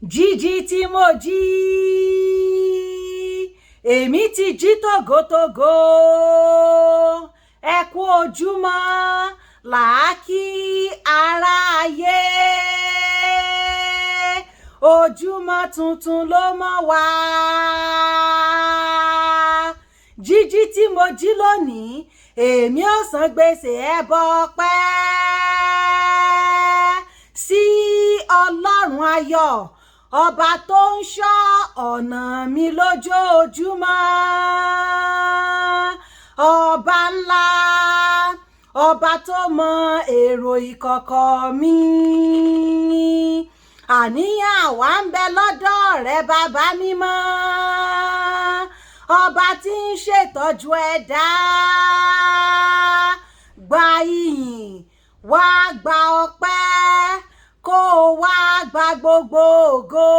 jíjí tí mo jí èmi ti jí tògótògó ẹ kú ojúmọ́ làákí aráyé ojúmọ́ tuntun ló mọ́ wá jíjí tí mo jí lónìí èmi ò san gbèsè ẹbọ ọpẹ́ sí Ọlọ́run ayọ̀ ọba tó ń ṣọ́ ọ̀nà mi lójoojúmọ́ ọba ńlá ọba tó mọ èrò ìkọ̀kọ̀ mi àníyàn àwa ń bẹ lọ́dọ̀ rẹ bàbá mímọ́ ọba tí ń ṣètọ́jú ẹ̀dá gba ìyìn wá gba ọpẹ́ kó o wá gba gbogbo ògo.